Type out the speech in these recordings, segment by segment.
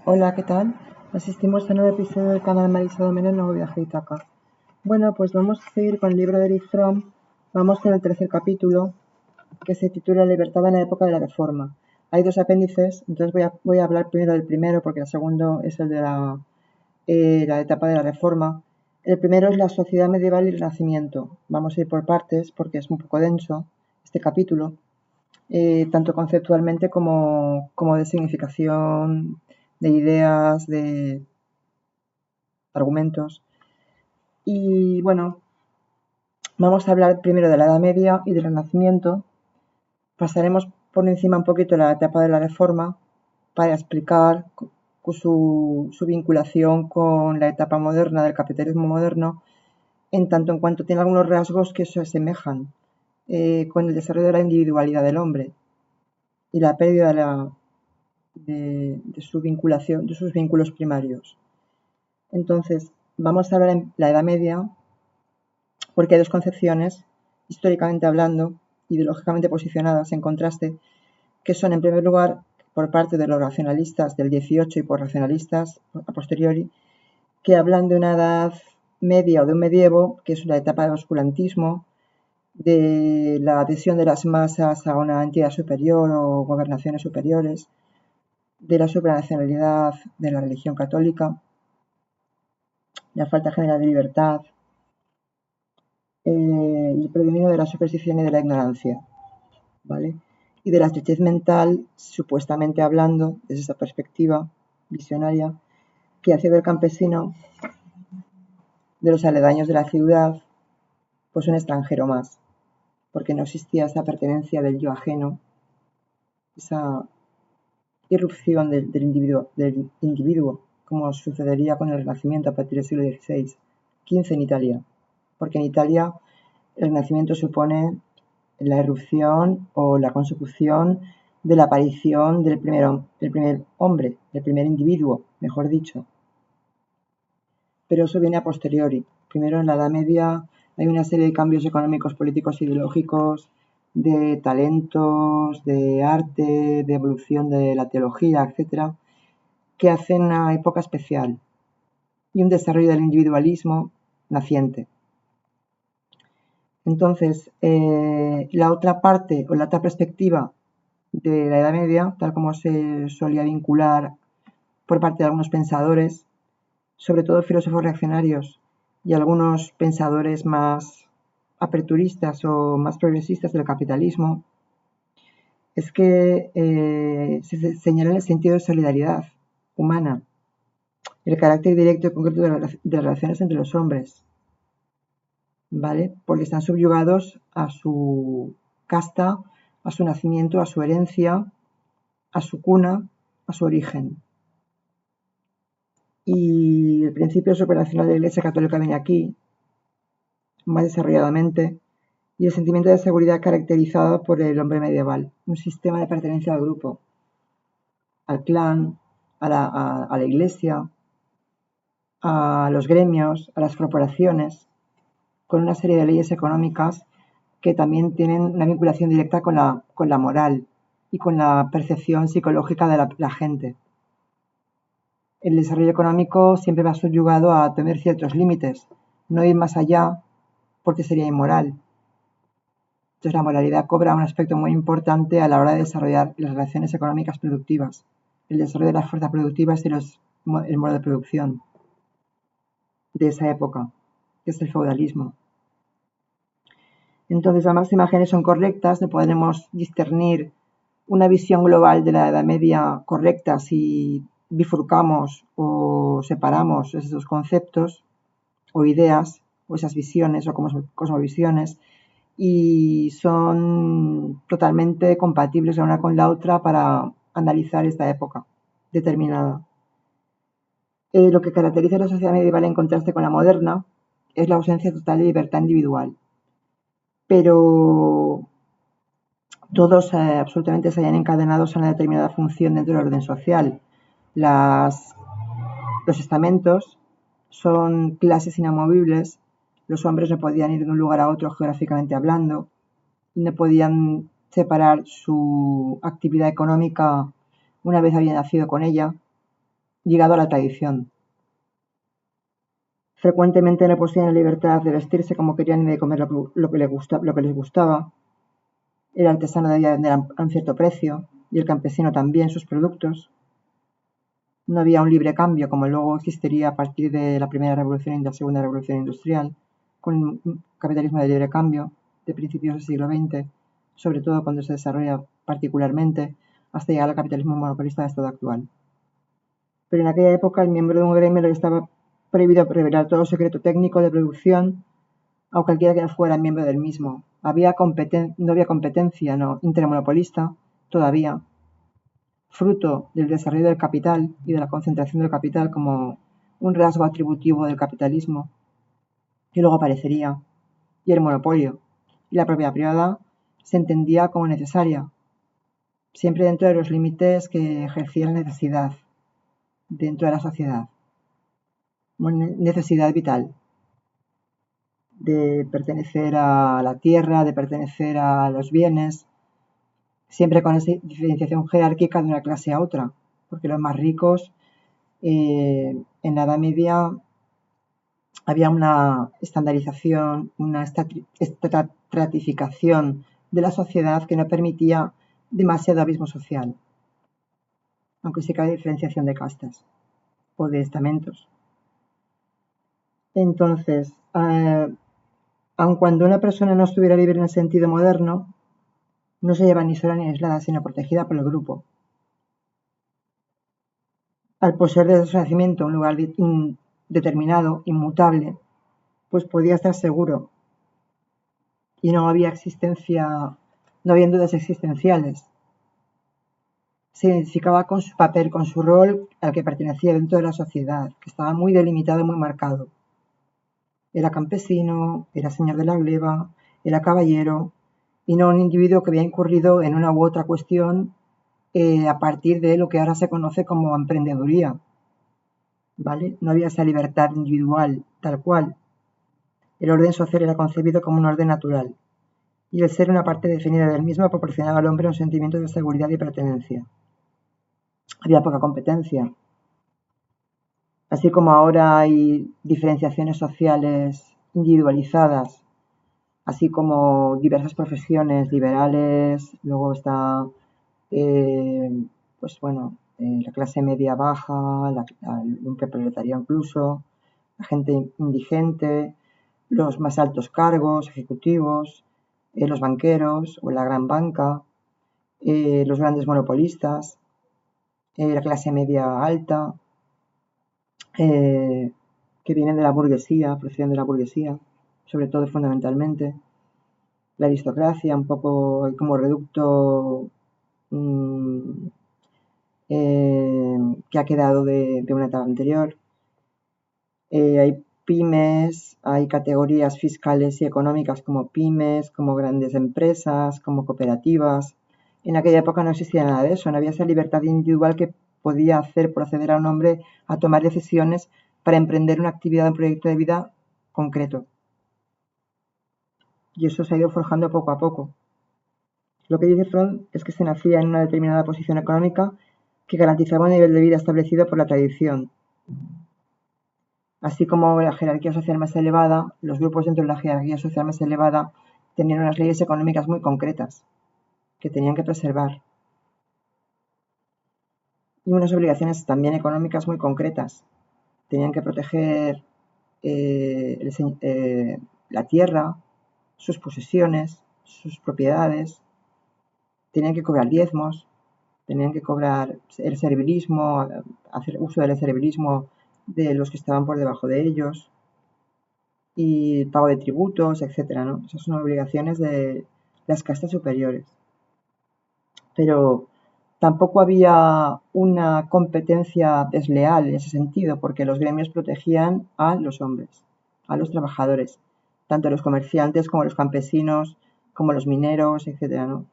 Hola, ¿qué tal? Asistimos a un nuevo episodio del canal Marisa Domeno, Nuevo Viaje a Ítaca. Bueno, pues vamos a seguir con el libro de Erich Fromm. Vamos con el tercer capítulo, que se titula Libertad en la época de la Reforma. Hay dos apéndices, entonces voy a hablar primero del primero, porque el segundo es el de la etapa de la Reforma. El primero es la sociedad medieval y el Renacimiento. Vamos a ir por partes, porque es un poco denso este capítulo, tanto conceptualmente como de significación, de ideas, de argumentos. Y bueno, vamos a hablar primero de la Edad Media y del Renacimiento. Pasaremos por encima un poquito la etapa de la Reforma para explicar su vinculación con la etapa moderna del capitalismo moderno, en tanto en cuanto tiene algunos rasgos que se asemejan con el desarrollo de la individualidad del hombre y la pérdida de su vinculación, de sus vínculos primarios. Entonces, vamos a hablar en la Edad Media, porque hay dos concepciones, históricamente hablando, ideológicamente posicionadas en contraste, que son, en primer lugar, por parte de los racionalistas del 18 y por racionalistas a posteriori, que hablan de una edad media o de un medievo, que es la etapa del oscurantismo, de la adhesión de las masas a una entidad superior o gobernaciones superiores, de la supranacionalidad de la religión católica, la falta general de libertad, el predominio de la superstición y de la ignorancia, ¿vale? Y de la estrechez mental, supuestamente hablando, desde esa perspectiva visionaria, que hacía del campesino, de los aledaños de la ciudad, pues un extranjero más, porque no existía esa pertenencia del yo ajeno, esa irrupción del individuo, como sucedería con el Renacimiento a partir del siglo XVI en Italia, porque en Italia el Renacimiento supone la irrupción o la consecución de la aparición del primer hombre, del primer individuo, mejor dicho. Pero eso viene a posteriori. Primero, en la Edad Media hay una serie de cambios económicos, políticos, ideológicos, de talentos, de arte, de evolución de la teología, etcétera, que hacen una época especial y un desarrollo del individualismo naciente. Entonces, la otra parte o la otra perspectiva de la Edad Media, tal como se solía vincular por parte de algunos pensadores, sobre todo filósofos reaccionarios y algunos pensadores más aperturistas o más progresistas del capitalismo, es que se señala el sentido de solidaridad humana, el carácter directo y concreto de las relaciones entre los hombres, ¿vale? Porque están subyugados a su casta, a su nacimiento, a su herencia, a su cuna, a su origen. Y el principio superacional de la Iglesia Católica viene aquí, más desarrolladamente, y el sentimiento de seguridad caracterizado por el hombre medieval, un sistema de pertenencia al grupo, al clan, a la iglesia, a los gremios, a las corporaciones, con una serie de leyes económicas que también tienen una vinculación directa con la moral y con la percepción psicológica de la gente. El desarrollo económico siempre va subyugado a tener ciertos límites, no ir más allá porque sería inmoral. Entonces la moralidad cobra un aspecto muy importante a la hora de desarrollar las relaciones económicas productivas, el desarrollo de las fuerzas productivas y el modo de producción de esa época, que es el feudalismo. Entonces ambas imágenes son correctas, no podremos discernir una visión global de la Edad Media correcta si bifurcamos o separamos esos dos conceptos o ideas o esas visiones o cosmovisiones, y son totalmente compatibles la una con la otra para analizar esta época determinada. Lo que caracteriza a la sociedad medieval en contraste con la moderna es la ausencia total de libertad individual, pero todos absolutamente se hayan encadenados a una determinada función dentro del orden social. Los estamentos son clases inamovibles, los hombres no podían ir de un lugar a otro geográficamente hablando, y no podían separar su actividad económica una vez habían nacido con ella, ligado a la tradición. Frecuentemente no poseían la libertad de vestirse como querían ni de comer lo que les gustaba. El artesano debía vender a un cierto precio y el campesino también sus productos. No había un libre cambio como luego existiría a partir de la primera revolución y la segunda revolución industrial, con un capitalismo de libre cambio de principios del siglo XX, sobre todo cuando se desarrolla particularmente hasta llegar al capitalismo monopolista de estado actual. Pero en aquella época el miembro de un gremio le estaba prohibido revelar todo secreto técnico de producción a cualquiera que fuera miembro del mismo. No había competencia intermonopolista todavía, fruto del desarrollo del capital y de la concentración del capital como un rasgo atributivo del capitalismo, que luego aparecería, y el monopolio y la propiedad privada se entendía como necesaria, siempre dentro de los límites que ejercía la necesidad dentro de la sociedad, una necesidad vital de pertenecer a la tierra, de pertenecer a los bienes, siempre con esa diferenciación jerárquica de una clase a otra, porque los más ricos en la Edad Media había una estandarización, una estratificación de la sociedad que no permitía demasiado abismo social, aunque sí que hay diferenciación de castas o de estamentos. Entonces, aun cuando una persona no estuviera libre en el sentido moderno, no se lleva ni sola ni aislada, sino protegida por el grupo. Al poseer desde su nacimiento un lugar determinado, inmutable, pues podía estar seguro y no había dudas existenciales. Se identificaba con su papel, con su rol al que pertenecía dentro de la sociedad, que estaba muy delimitado y muy marcado. Era campesino, era señor de la gleba, era caballero, y no un individuo que había incurrido en una u otra cuestión a partir de lo que ahora se conoce como emprendeduría, ¿vale? No había esa libertad individual tal cual. El orden social era concebido como un orden natural, y el ser una parte definida del mismo proporcionaba al hombre un sentimiento de seguridad y pertenencia. Había poca competencia. Así como ahora hay diferenciaciones sociales individualizadas, así como diversas profesiones liberales, luego está la clase media baja, el proletariado incluso, la gente indigente, los más altos cargos ejecutivos, los banqueros o la gran banca, los grandes monopolistas, la clase media alta, que vienen de la burguesía, proceden de la burguesía, sobre todo fundamentalmente, la aristocracia, un poco como reducto que ha quedado de una etapa anterior. Hay pymes, hay categorías fiscales y económicas como pymes, como grandes empresas, como cooperativas. En aquella época no existía nada de eso, no había esa libertad individual que podía hacer proceder a un hombre a tomar decisiones para emprender una actividad, un proyecto de vida concreto. Y eso se ha ido forjando poco a poco. Lo que dice Freud es que se nacía en una determinada posición económica que garantizaba un nivel de vida establecido por la tradición. Así como la jerarquía social más elevada, los grupos dentro de la jerarquía social más elevada tenían unas leyes económicas muy concretas que tenían que preservar y unas obligaciones también económicas muy concretas. Tenían que proteger la tierra, sus posesiones, sus propiedades, tenían que cobrar diezmos, tenían que cobrar el servilismo, hacer uso del servilismo de los que estaban por debajo de ellos, y pago de tributos, etcétera, ¿no? Esas son obligaciones de las castas superiores. Pero tampoco había una competencia desleal en ese sentido, porque los gremios protegían a los hombres, a los trabajadores, tanto los comerciantes como los campesinos, como los mineros, etcétera, ¿no?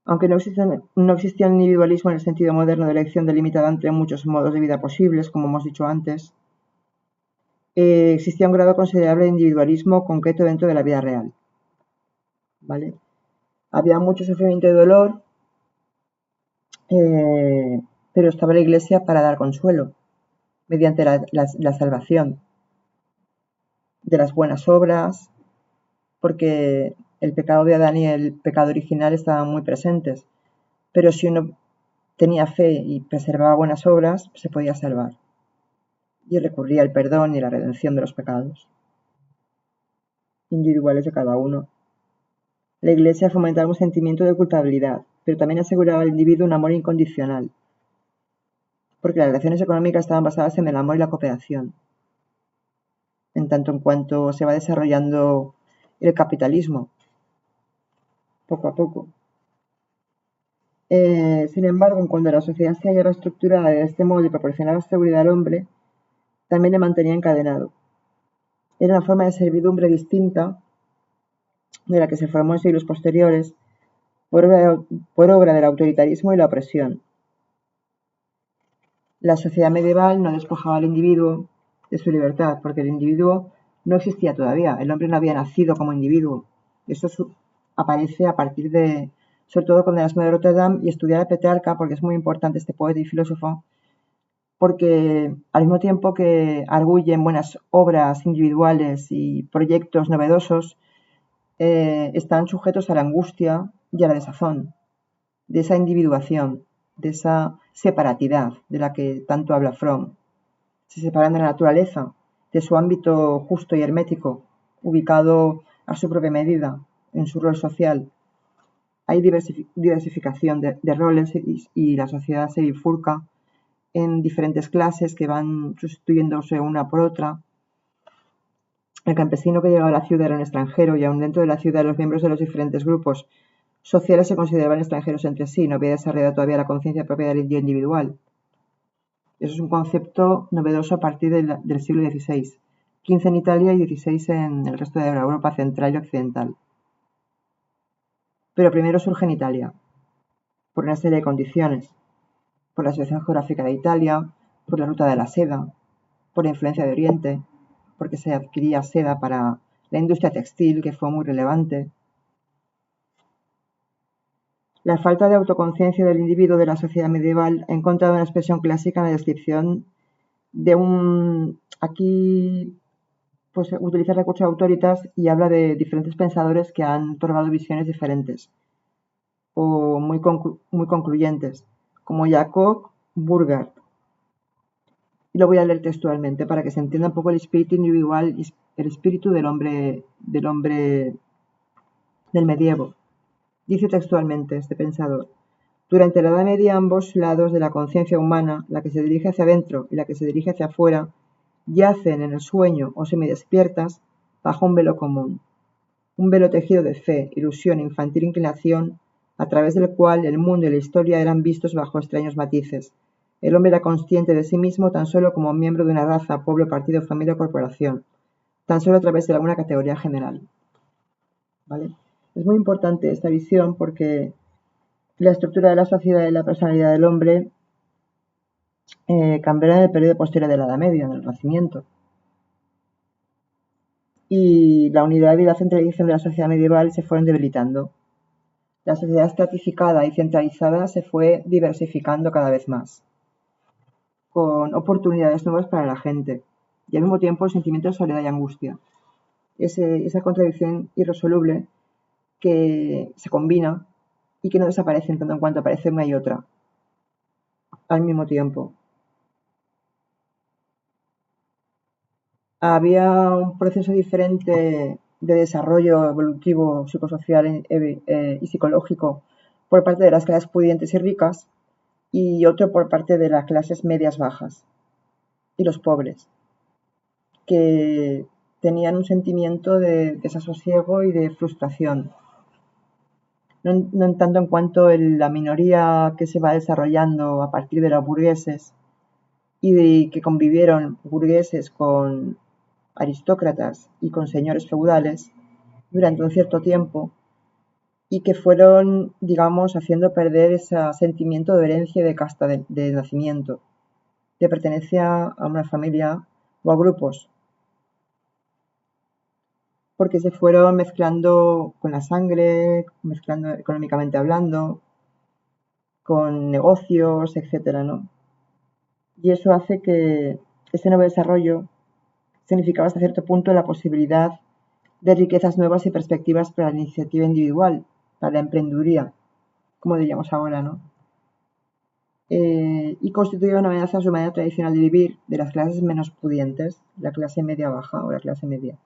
Aunque no existía el individualismo en el sentido moderno de elección delimitada entre muchos modos de vida posibles, como hemos dicho antes, existía un grado considerable de individualismo concreto dentro de la vida real, ¿vale? Había mucho sufrimiento y dolor, pero estaba la Iglesia para dar consuelo, mediante la salvación de las buenas obras, porque el pecado de Adán y el pecado original estaban muy presentes, pero si uno tenía fe y preservaba buenas obras, se podía salvar y recurría al perdón y la redención de los pecados individuales de cada uno. La Iglesia fomentaba un sentimiento de culpabilidad, pero también aseguraba al individuo un amor incondicional, porque las relaciones económicas estaban basadas en el amor y la cooperación, en tanto en cuanto se va desarrollando el capitalismo, poco a poco. Sin embargo, en cuanto la sociedad se hallaba estructurada de este modo y proporcionaba seguridad al hombre, también le mantenía encadenado. Era una forma de servidumbre distinta de la que se formó en siglos posteriores por obra del autoritarismo y la opresión. La sociedad medieval no despojaba al individuo de su libertad, porque el individuo no existía todavía, el hombre no había nacido como individuo. Esto aparece a partir de, sobre todo con Erasmo de Rotterdam y estudiar a Petrarca, porque es muy importante este poeta y filósofo, porque al mismo tiempo que arguyen buenas obras individuales y proyectos novedosos, están sujetos a la angustia y a la desazón de esa individuación, de esa separatidad de la que tanto habla Fromm. Se separan de la naturaleza, de su ámbito justo y hermético, ubicado a su propia medida, en su rol social. Hay diversificación de roles y la sociedad se bifurca en diferentes clases que van sustituyéndose una por otra. El campesino que llegaba a la ciudad era un extranjero y aún dentro de la ciudad los miembros de los diferentes grupos sociales se consideraban extranjeros entre sí, no había desarrollado todavía la conciencia propia del indio individual. Eso es un concepto novedoso a partir del siglo XVI, XV en Italia y XVI en el resto de la Europa central y occidental. Pero primero surge en Italia, por una serie de condiciones, por la situación geográfica de Italia, por la ruta de la seda, por la influencia de Oriente, porque se adquiría seda para la industria textil, que fue muy relevante. La falta de autoconciencia del individuo de la sociedad medieval ha encontrado una expresión clásica en la descripción de un... Aquí pues utiliza recursos autoritas y habla de diferentes pensadores que han otorgado visiones diferentes o muy concluyentes, como Jacob Burckhardt. Y lo voy a leer textualmente para que se entienda un poco el espíritu individual y el espíritu del hombre del medievo. Dice textualmente este pensador: durante la Edad Media ambos lados de la conciencia humana, la que se dirige hacia adentro y la que se dirige hacia afuera, yacen en el sueño o semidespiertas bajo un velo común, un velo tejido de fe, ilusión, infantil inclinación, a través del cual el mundo y la historia eran vistos bajo extraños matices. El hombre era consciente de sí mismo tan solo como miembro de una raza, pueblo, partido, familia o corporación, tan solo a través de alguna categoría general. ¿Vale? Es muy importante esta visión porque la estructura de la sociedad y la personalidad del hombre cambiaron en el periodo posterior de la Edad Media, en el Renacimiento. Y la unidad y la centralización de la sociedad medieval se fueron debilitando. La sociedad estratificada y centralizada se fue diversificando cada vez más, con oportunidades nuevas para la gente, y al mismo tiempo el sentimiento de soledad y angustia. Esa contradicción irresoluble que se combina y que no desaparece en tanto en cuanto aparece una y otra al mismo tiempo. Había un proceso diferente de desarrollo evolutivo, psicosocial y psicológico por parte de las clases pudientes y ricas y otro por parte de las clases medias bajas y los pobres, que tenían un sentimiento de desasosiego y de frustración. No en tanto en cuanto la minoría que se va desarrollando a partir de los burgueses y de que convivieron burgueses con aristócratas y con señores feudales durante un cierto tiempo y que fueron, digamos, haciendo perder ese sentimiento de herencia y de casta de nacimiento, de pertenencia a una familia o a grupos, porque se fueron mezclando con la sangre, mezclando económicamente hablando, con negocios, etcétera, ¿no? Y eso hace que ese nuevo desarrollo significaba hasta cierto punto la posibilidad de riquezas nuevas y perspectivas para la iniciativa individual, para la emprendeduría, como diríamos ahora, ¿no? Y constituye una amenaza a su manera tradicional de vivir de las clases menos pudientes, la clase media baja o la clase media,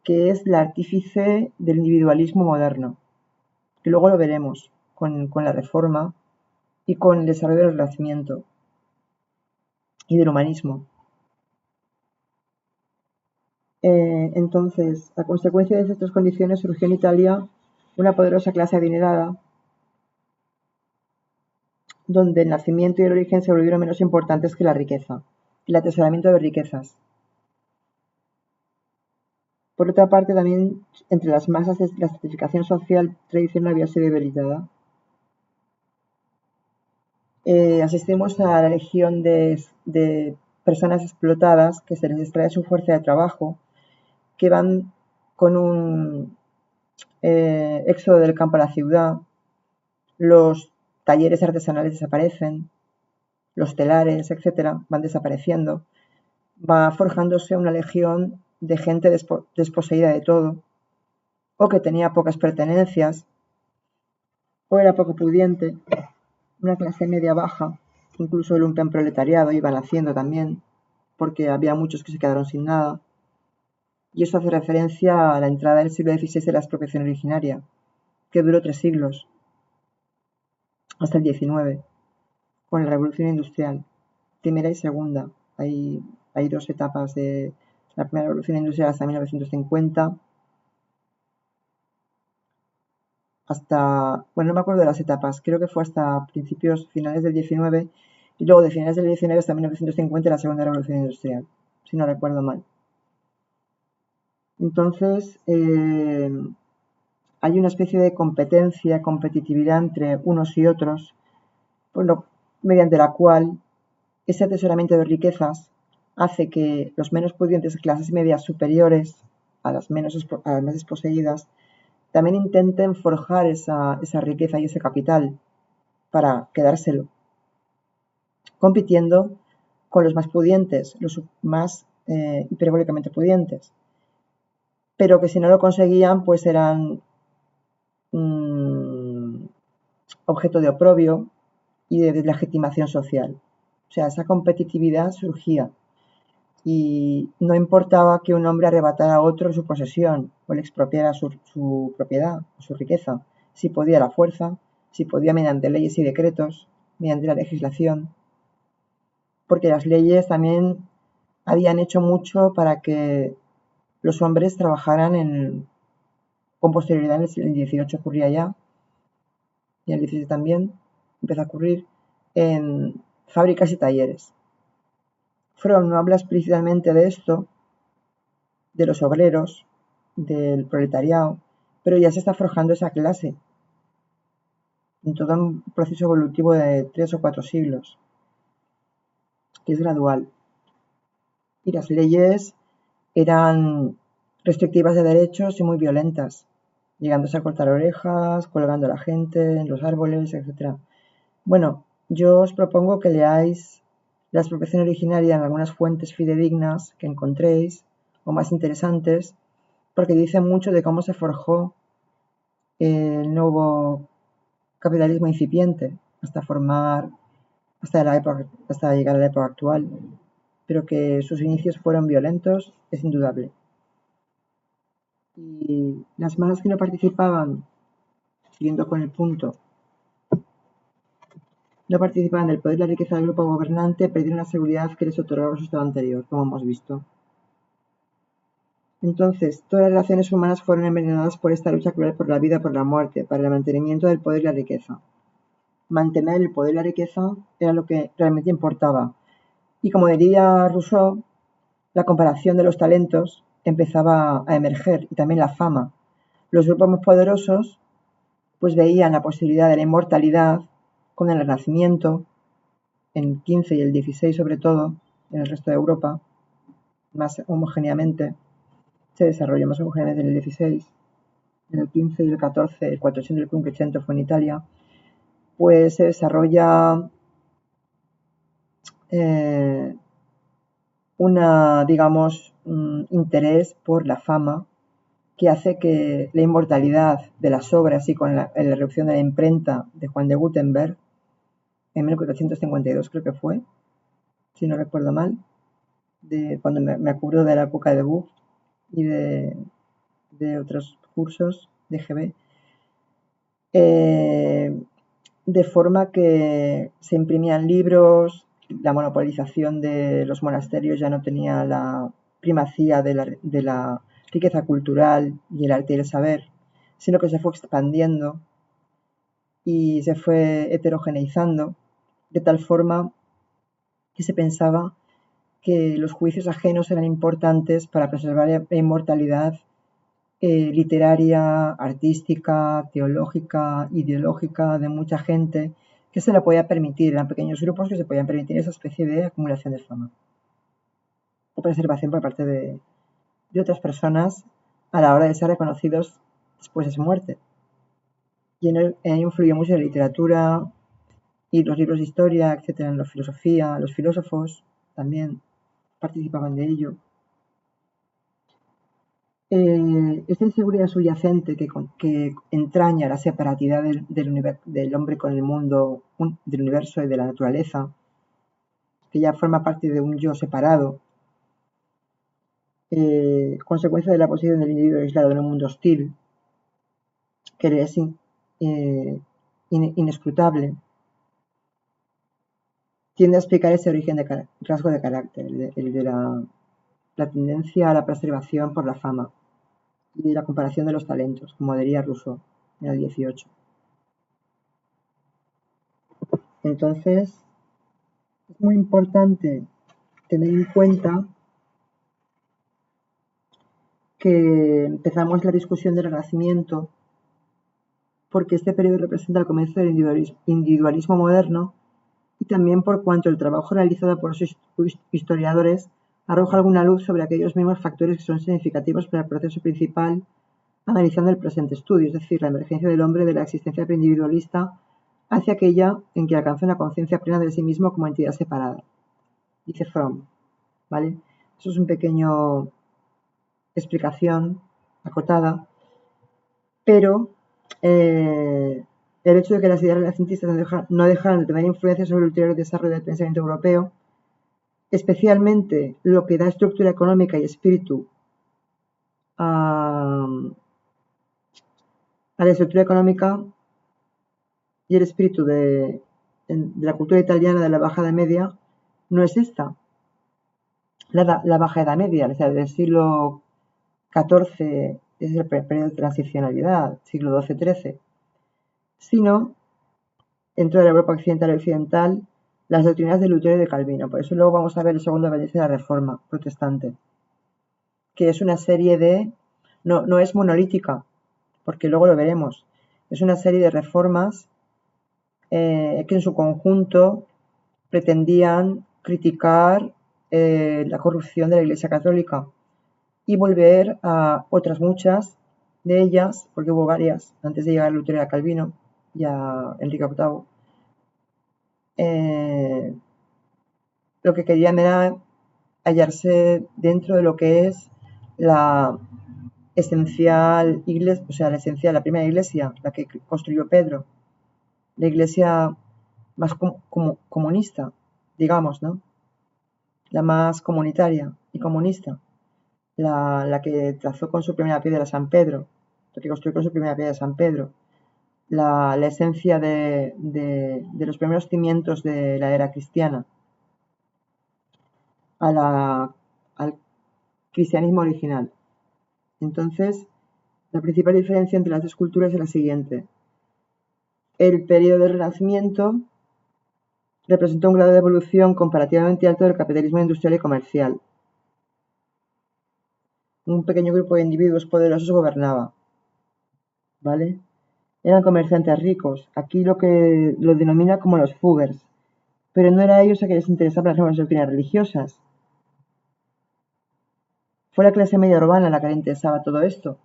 que es la artífice del individualismo moderno, que luego lo veremos con la reforma y con el desarrollo del Renacimiento y del humanismo. Entonces, a consecuencia de estas condiciones surgió en Italia una poderosa clase adinerada, donde el nacimiento y el origen se volvieron menos importantes que la riqueza, el atesoramiento de riquezas. Por otra parte, también entre las masas la estratificación social tradicional había sido debilitada. Asistimos a la legión de personas explotadas que se les extrae su fuerza de trabajo, que van con un éxodo del campo a la ciudad, los talleres artesanales desaparecen, los telares, etcétera, van desapareciendo, va forjándose una legión de gente desposeída de todo, o que tenía pocas pertenencias, o era poco pudiente, una clase media baja, incluso el lumpenproletariado iba naciendo también, porque había muchos que se quedaron sin nada, y eso hace referencia a la entrada del siglo XVI de la expropiación originaria, que duró 3 siglos, hasta el XIX, con la Revolución Industrial, primera y segunda. Hay 2 etapas de la primera Revolución Industrial hasta 1950, hasta, bueno, no me acuerdo de las etapas, creo que fue hasta finales del XIX, y luego de finales del XIX hasta 1950 la segunda Revolución Industrial, si no recuerdo mal. Entonces, hay una especie de competitividad entre unos y otros, mediante la cual ese atesoramiento de riquezas hace que los menos pudientes clases medias superiores a las más desposeídas también intenten forjar esa riqueza y ese capital para quedárselo, compitiendo con los más pudientes, los más hiperbólicamente pudientes, pero que si no lo conseguían pues eran objeto de oprobio y de deslegitimación social. O sea, esa competitividad surgía y no importaba que un hombre arrebatara a otro su posesión o le expropiara su propiedad o su riqueza, si podía a la fuerza, si podía mediante leyes y decretos, mediante la legislación, porque las leyes también habían hecho mucho para que los hombres trabajaran con posterioridad. En el 18 ocurría ya, y en el 17 también empezó a ocurrir, en fábricas y talleres. Freud no habla explícitamente de esto, de los obreros, del proletariado, pero ya se está forjando esa clase en todo un proceso evolutivo de 3 o 4 siglos, que es gradual. Y las leyes eran restrictivas de derechos y muy violentas, llegándose a cortar orejas, colgando a la gente en los árboles, etc. Bueno, yo os propongo que leáis la expropiación originaria en algunas fuentes fidedignas que encontréis, o más interesantes, porque dicen mucho de cómo se forjó el nuevo capitalismo incipiente hasta llegar a la época actual, pero que sus inicios fueron violentos es indudable. Y las masas que no participaban, siguiendo con el punto, no participaban del poder y la riqueza del grupo gobernante, perdieron la seguridad que les otorgaba su estado anterior, como hemos visto. Entonces, todas las relaciones humanas fueron envenenadas por esta lucha cruel por la vida y por la muerte, para el mantenimiento del poder y la riqueza. Mantener el poder y la riqueza era lo que realmente importaba. Y como diría Rousseau, la comparación de los talentos empezaba a emerger, y también la fama. Los grupos más poderosos pues veían la posibilidad de la inmortalidad con el Renacimiento, en el XV y el XVI sobre todo, en el resto de Europa, más homogéneamente, se desarrolló más homogéneamente en el XVI, en el XV y el XIV, el 400 y el 500 fue en Italia, pues se desarrolla interés por la fama que hace que la inmortalidad de las obras y con la erupción de la imprenta de Juan de Gutenberg en 1452 creo que fue, si no recuerdo mal, cuando me acuerdo de la época de Buch y de otros cursos de GB, de forma que se imprimían libros, la monopolización de los monasterios ya no tenía la primacía de la riqueza cultural y el arte y el saber, sino que se fue expandiendo y se fue heterogeneizando de tal forma que se pensaba que los juicios ajenos eran importantes para preservar la inmortalidad literaria, artística, teológica, ideológica de mucha gente que se la podía permitir, eran pequeños grupos que se podían permitir esa especie de acumulación de fama o preservación por parte de otras personas a la hora de ser reconocidos después de su muerte. Y en él influyó mucho la literatura y los libros de historia, etcétera, en la filosofía, los filósofos también participaban de ello. Esta inseguridad subyacente que entraña la separatidad del hombre con el mundo, del universo y de la naturaleza, que ya forma parte de un yo separado, consecuencia de la posición del individuo aislado en un mundo hostil, que le es inescrutable, tiende a explicar ese origen de rasgo de carácter, el de la tendencia a la preservación por la fama y la comparación de los talentos, como diría Rousseau en el 18. Entonces, es muy importante tener en cuenta que empezamos la discusión del Renacimiento porque este periodo representa el comienzo del individualismo moderno y también por cuanto el trabajo realizado por los historiadores arroja alguna luz sobre aquellos mismos factores que son significativos para el proceso principal analizando el presente estudio, es decir, la emergencia del hombre de la existencia preindividualista hacia aquella en que alcanza una conciencia plena de sí mismo como entidad separada, dice Fromm, ¿vale? Eso es un pequeño explicación acotada, pero el hecho de que las ideas renacentistas no dejaran de tener influencia sobre el ulterior desarrollo del pensamiento europeo, especialmente lo que da estructura económica y espíritu a la estructura económica y el espíritu de la cultura italiana de la Baja Edad Media, no es esta. La Baja Edad Media, o sea, del siglo XIV, es el periodo de transicionalidad, siglo XII-XIII, sino, dentro de la Europa occidental y occidental, las doctrinas de Lutero y de Calvino. Por eso luego vamos a ver el segundo vértice de la Reforma protestante, que es una serie de... No es monolítica, porque luego lo veremos. Es una serie de reformas que en su conjunto pretendían criticar la corrupción de la Iglesia Católica y volver a otras muchas de ellas, porque hubo varias antes de llegar a Lutero y a Calvino y a Enrique VIII, lo que querían era hallarse dentro de lo que es la esencial iglesia, o sea, la primera iglesia, la que construyó Pedro, la iglesia más comunista, digamos, ¿no? La más comunitaria y comunista, la que trazó con su primera piedra San Pedro, la que construyó con su primera piedra San Pedro, la esencia de los primeros cimientos de la era cristiana, al cristianismo original. Entonces, la principal diferencia entre las dos culturas es la siguiente. El periodo del Renacimiento representó un grado de evolución comparativamente alto del capitalismo industrial y comercial. Un pequeño grupo de individuos poderosos gobernaba, ¿vale? Eran comerciantes ricos, aquí lo denomina como los fuggers, pero no era a ellos a quienes les interesaban las nuevas doctrinas religiosas. Fue la clase media urbana la que le interesaba todo esto,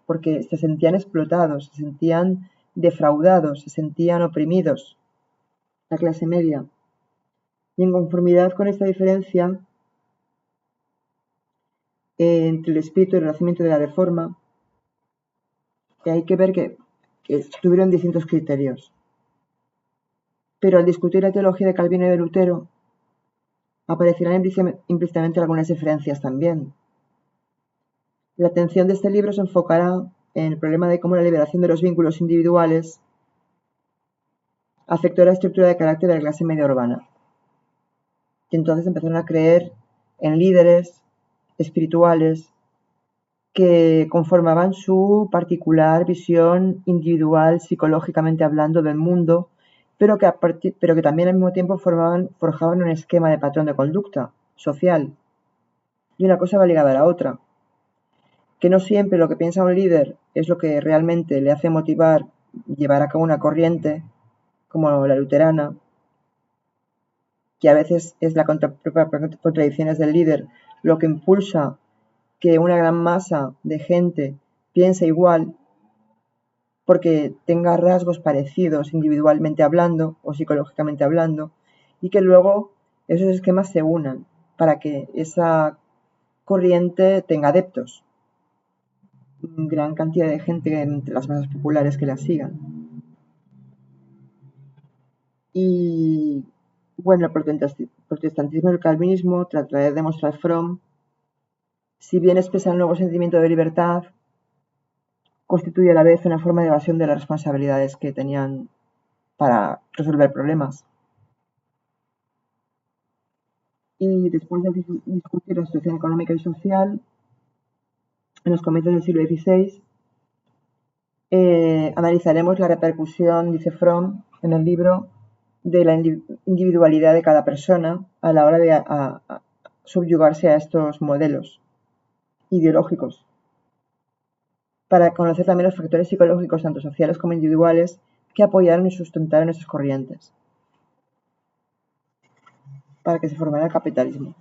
porque se sentían explotados, se sentían defraudados, se sentían oprimidos la clase media. Y en conformidad con esta diferencia entre el espíritu y el renacimiento de la Reforma, hay que ver que tuvieron distintos criterios. Pero al discutir la teología de Calvino y de Lutero, aparecerán implícitamente algunas diferencias también. La atención de este libro se enfocará en el problema de cómo la liberación de los vínculos individuales afectó la estructura de carácter de la clase media urbana. Y entonces empezaron a creer en líderes espirituales que conformaban su particular visión individual, psicológicamente hablando, del mundo, pero que también al mismo tiempo forjaban un esquema de patrón de conducta social. Y una cosa va ligada a la otra. Que no siempre lo que piensa un líder es lo que realmente le hace motivar llevar a cabo una corriente, como la luterana, que a veces es la contradicciones del líder, lo que impulsa que una gran masa de gente piense igual porque tenga rasgos parecidos individualmente hablando o psicológicamente hablando, y que luego esos esquemas se unan para que esa corriente tenga adeptos, gran cantidad de gente entre las masas populares que la sigan. Y bueno, el protestantismo y el calvinismo tratará de demostrar Fromm, si bien expresa un nuevo sentimiento de libertad, constituye a la vez una forma de evasión de las responsabilidades que tenían para resolver problemas. Y después de discutir la situación económica y social, en los comienzos del siglo XVI, analizaremos la repercusión, dice Fromm en el libro, de la individualidad de cada persona a la hora de subyugarse a estos modelos ideológicos, para conocer también los factores psicológicos, tanto sociales como individuales, que apoyaron y sustentaron esas corrientes, para que se formara el capitalismo.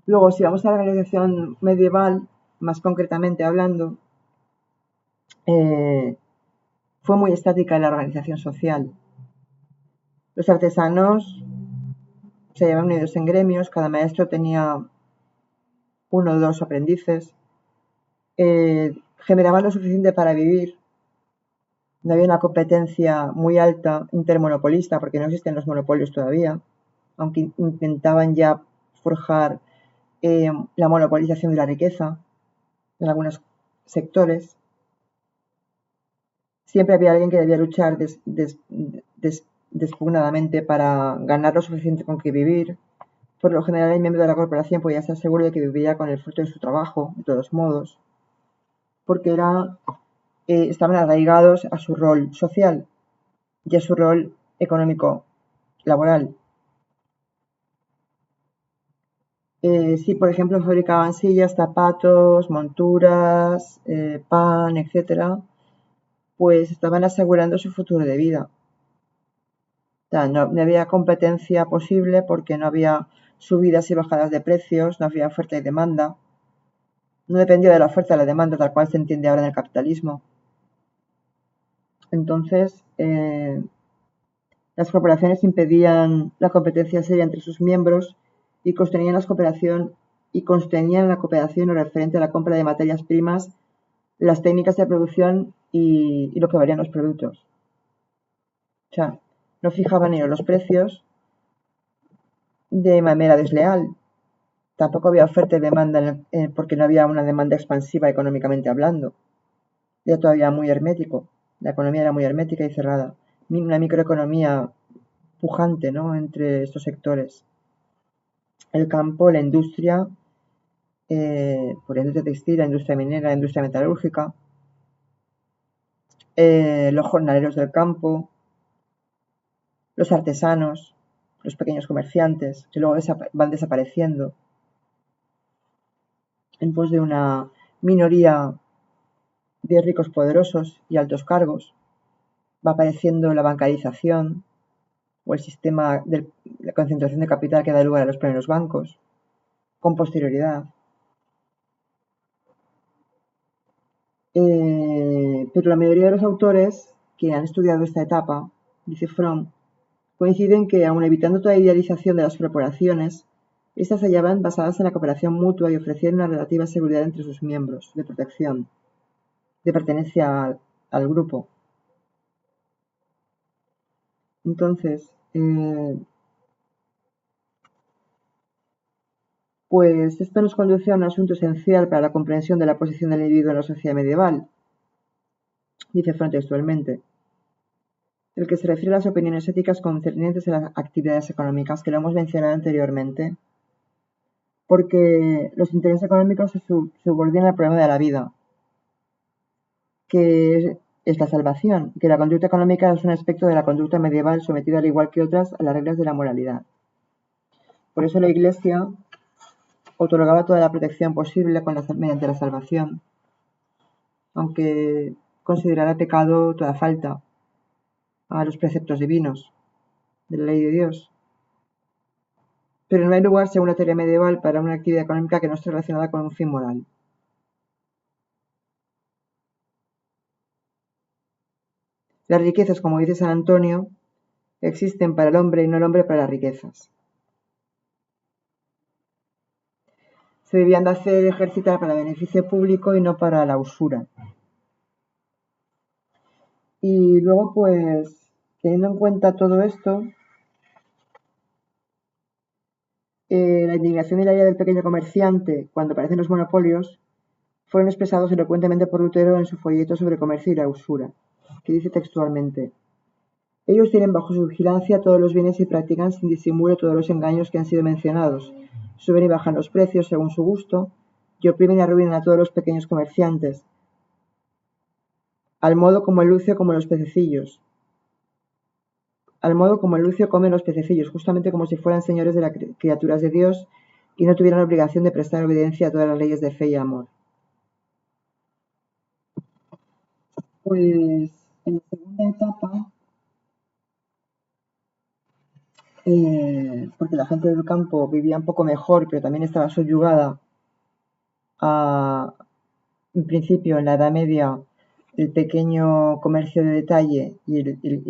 Luego, si vamos a la organización medieval, más concretamente hablando, fue muy estática en la organización social. Los artesanos se llevaban unidos en gremios, cada maestro tenía uno o dos aprendices, generaban lo suficiente para vivir. No había una competencia muy alta intermonopolista, porque no existen los monopolios todavía, aunque intentaban ya forjar la monopolización de la riqueza en algunos sectores. Siempre había alguien que debía luchar despugnadamente para ganar lo suficiente con que vivir. Por lo general, el miembro de la corporación podía estar seguro de que viviría con el fruto de su trabajo, de todos modos, porque estaban arraigados a su rol social y a su rol económico, laboral. Si, por ejemplo, fabricaban sillas, zapatos, monturas, pan, etcétera, pues estaban asegurando su futuro de vida. O sea, no había competencia posible porque no había subidas y bajadas de precios, no había oferta y demanda. No dependía de la oferta y la demanda, tal cual se entiende ahora en el capitalismo. Entonces, las corporaciones impedían la competencia seria entre sus miembros y constreñían la cooperación referente a la compra de materias primas, las técnicas de producción y lo que varían los productos. O sea, no fijaban ellos los precios de manera desleal. Tampoco había oferta y demanda porque no había una demanda expansiva económicamente hablando. Era todavía muy hermético. La economía era muy hermética y cerrada. Una microeconomía pujante, ¿no?, entre estos sectores. El campo, la industria, por la industria textil, la industria minera, la industria metalúrgica, los jornaleros del campo, los artesanos, los pequeños comerciantes, que luego van desapareciendo en pos de una minoría de ricos poderosos y altos cargos. Va apareciendo la bancarización o el sistema de la concentración de capital que da lugar a los primeros bancos, con posterioridad. Pero la mayoría de los autores que han estudiado esta etapa, dice Fromm, coinciden que, aun evitando toda idealización de las corporaciones, estas se hallaban basadas en la cooperación mutua y ofrecían una relativa seguridad entre sus miembros, de protección, de pertenencia al grupo. Entonces, pues esto nos conduce a un asunto esencial para la comprensión de la posición del individuo en la sociedad medieval, dice Fromm textualmente, el que se refiere a las opiniones éticas concernientes a las actividades económicas, que lo hemos mencionado anteriormente, porque los intereses económicos se subordinan al problema de la vida, que es la salvación, y que la conducta económica es un aspecto de la conducta medieval sometida al igual que otras a las reglas de la moralidad. Por eso la Iglesia otorgaba toda la protección posible mediante la salvación, aunque considerara pecado toda falta a los preceptos divinos de la ley de Dios. Pero no hay lugar, según la teoría medieval, para una actividad económica que no esté relacionada con un fin moral. Las riquezas, como dice San Antonio, existen para el hombre y no el hombre para las riquezas. Se debían de hacer ejercitar para beneficio público y no para la usura. Y luego, pues, teniendo en cuenta todo esto, la indignación y la ira del pequeño comerciante cuando aparecen los monopolios fueron expresados elocuentemente por Lutero en su folleto sobre comercio y la usura, que dice textualmente: ellos tienen bajo su vigilancia todos los bienes y practican sin disimulo todos los engaños que han sido mencionados, suben y bajan los precios según su gusto, y oprimen y arruinan a todos los pequeños comerciantes, al modo como el lucio come los pececillos. Al modo como el lucio come los pececillos, justamente como si fueran señores de las criaturas de Dios y no tuvieran obligación de prestar obediencia a todas las leyes de fe y amor. Pues en la segunda etapa, porque la gente del campo vivía un poco mejor, pero también estaba subyugada en principio, en la Edad Media, el pequeño comercio de detalle y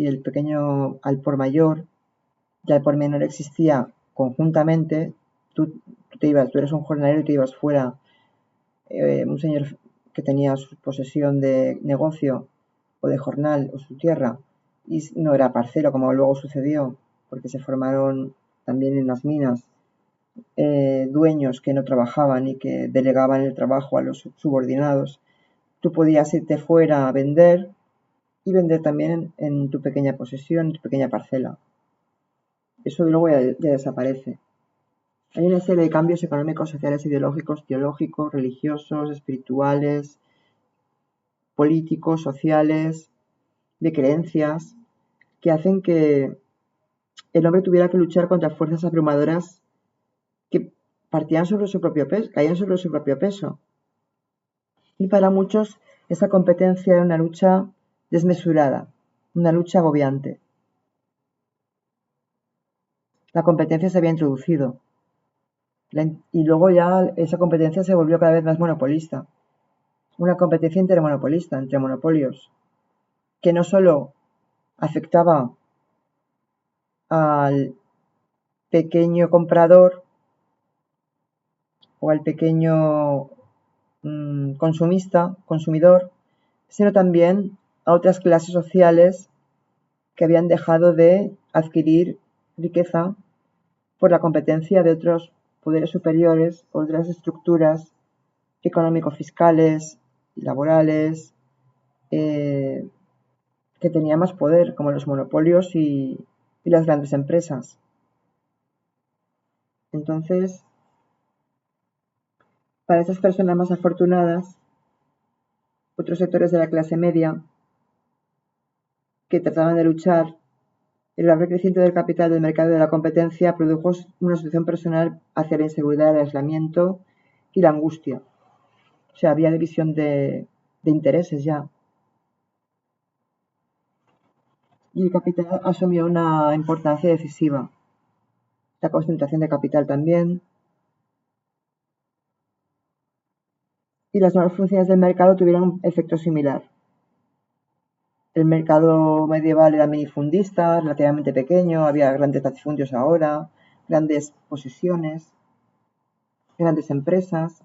el pequeño al por mayor, ya el por menor existía conjuntamente. Tú eres un jornalero y te ibas fuera, un señor que tenía su posesión de negocio o de jornal o su tierra, y no era parcero como luego sucedió, porque se formaron también en las minas dueños que no trabajaban y que delegaban el trabajo a los subordinados. Tú podías irte fuera a vender y vender también en tu pequeña posesión, en tu pequeña parcela. Eso luego ya desaparece. Hay una serie de cambios económicos, sociales, ideológicos, teológicos, religiosos, espirituales, políticos, sociales, de creencias, que hacen que el hombre tuviera que luchar contra fuerzas abrumadoras que partían sobre su propio peso, caían sobre su propio peso. Y para muchos esa competencia era una lucha desmesurada, una lucha agobiante. La competencia se había introducido y luego ya esa competencia se volvió cada vez más monopolista. Una competencia intermonopolista, entre monopolios, que no solo afectaba al pequeño comprador o al pequeño consumidor, sino también a otras clases sociales que habían dejado de adquirir riqueza por la competencia de otros poderes superiores, otras estructuras económico-fiscales y laborales que tenían más poder, como los monopolios y las grandes empresas. Entonces, para esas personas más afortunadas, otros sectores de la clase media que trataban de luchar, el valor creciente del capital del mercado de la competencia produjo una situación personal hacia la inseguridad, el aislamiento y la angustia. O sea, había división de intereses ya. Y el capital asumió una importancia decisiva. La concentración de capital también. Y las nuevas funciones del mercado tuvieron un efecto similar. El mercado medieval era minifundista, relativamente pequeño, había grandes latifundios ahora, grandes posesiones, grandes empresas.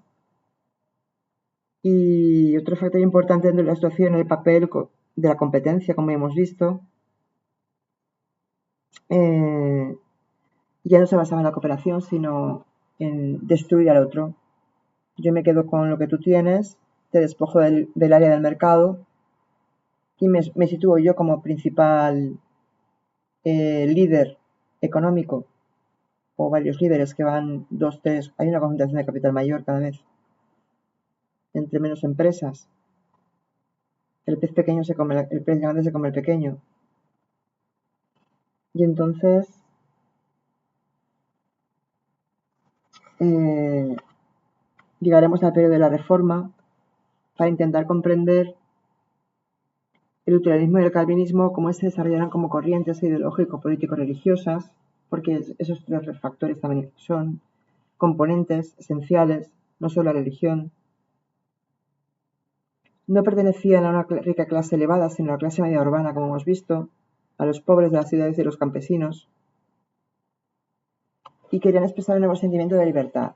Y otro factor importante dentro de la situación es el papel de la competencia, como hemos visto. Ya no se basaba en la cooperación, sino en destruir al otro. Yo me quedo con lo que tú tienes, te despojo del área del mercado y me sitúo yo como principal líder económico, o varios líderes que van dos, tres, hay una concentración de capital mayor cada vez, entre menos empresas. El pez pequeño el pez grande se come el pequeño. Y entonces llegaremos al periodo de la Reforma para intentar comprender el luteranismo y el calvinismo, cómo se desarrollaron como corrientes ideológico-político-religiosas, porque esos tres factores también son componentes esenciales, no solo la religión. No pertenecían a una rica clase elevada, sino a la clase media urbana, como hemos visto, a los pobres de las ciudades y los campesinos, y querían expresar un nuevo sentimiento de libertad,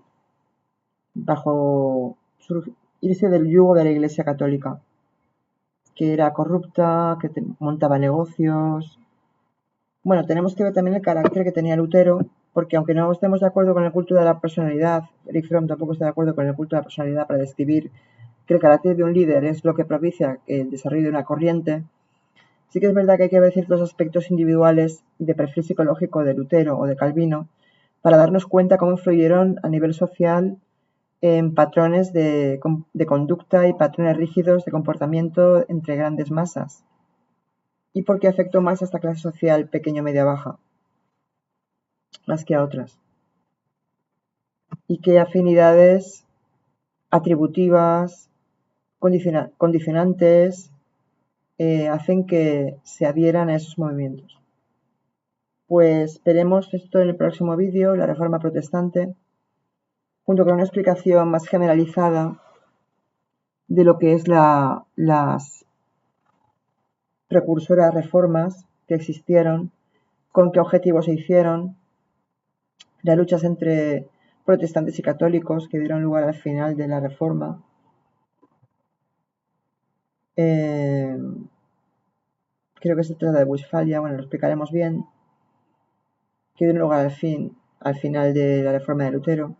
bajo irse del yugo de la Iglesia Católica, que era corrupta, que montaba negocios. Bueno, tenemos que ver también el carácter que tenía Lutero, porque aunque no estemos de acuerdo con el culto de la personalidad, Erich Fromm tampoco está de acuerdo con el culto de la personalidad para describir que el carácter de un líder es lo que propicia el desarrollo de una corriente. Sí que es verdad que hay que ver ciertos aspectos individuales de perfil psicológico de Lutero o de Calvino para darnos cuenta cómo influyeron a nivel social en patrones de conducta y patrones rígidos de comportamiento entre grandes masas. ¿Y por qué afectó más a esta clase social pequeño-media-baja, más que a otras? ¿Y qué afinidades atributivas, condicionantes hacen que se adhieran a esos movimientos? Pues veremos esto en el próximo vídeo, la Reforma Protestante, junto con una explicación más generalizada de lo que es las precursoras reformas que existieron, con qué objetivos se hicieron, las luchas entre protestantes y católicos que dieron lugar al final de la Reforma. Creo que se trata de Westfalia, bueno, lo explicaremos bien, que dio lugar al final de la Reforma de Lutero,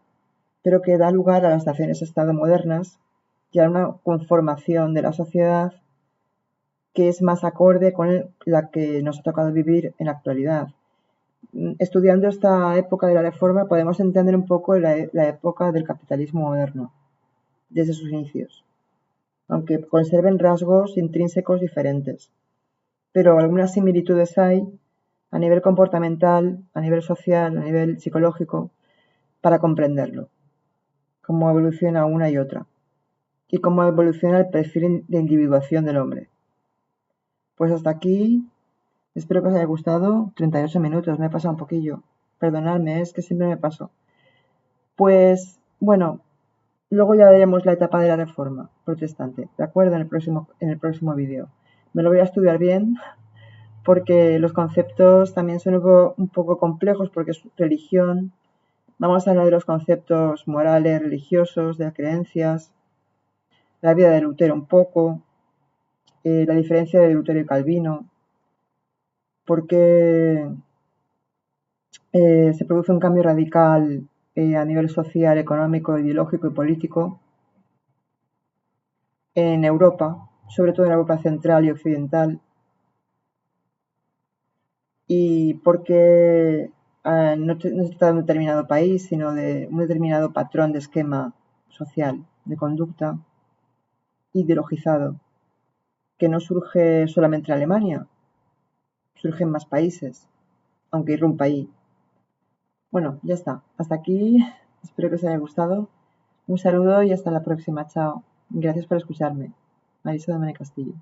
pero que da lugar a las naciones-estado modernas y a una conformación de la sociedad que es más acorde con la que nos ha tocado vivir en la actualidad. Estudiando esta época de la Reforma podemos entender un poco la época del capitalismo moderno, desde sus inicios, aunque conserven rasgos intrínsecos diferentes. Pero algunas similitudes hay a nivel comportamental, a nivel social, a nivel psicológico, para comprenderlo, cómo evoluciona una y otra, y cómo evoluciona el perfil de individuación del hombre. Pues hasta aquí, espero que os haya gustado. 38 minutos, me he pasado un poquillo. Perdonadme, es que siempre me paso. Pues bueno, luego ya veremos la etapa de la Reforma Protestante, ¿de acuerdo? En el próximo vídeo. Me lo voy a estudiar bien, porque los conceptos también son un poco complejos, porque es religión. Vamos a hablar de los conceptos morales, religiosos, de las creencias, la vida de Lutero un poco, la diferencia de Lutero y Calvino, porque se produce un cambio radical a nivel social, económico, ideológico y político en Europa, sobre todo en Europa central y occidental, y porque no se trata de un determinado país, sino de un determinado patrón de esquema social, de conducta ideologizado, que no surge solamente en Alemania, surge en más países, aunque irrumpa ahí. Bueno, ya está. Hasta aquí. Espero que os haya gustado. Un saludo y hasta la próxima. Chao. Gracias por escucharme. Marisa Domene Castillo.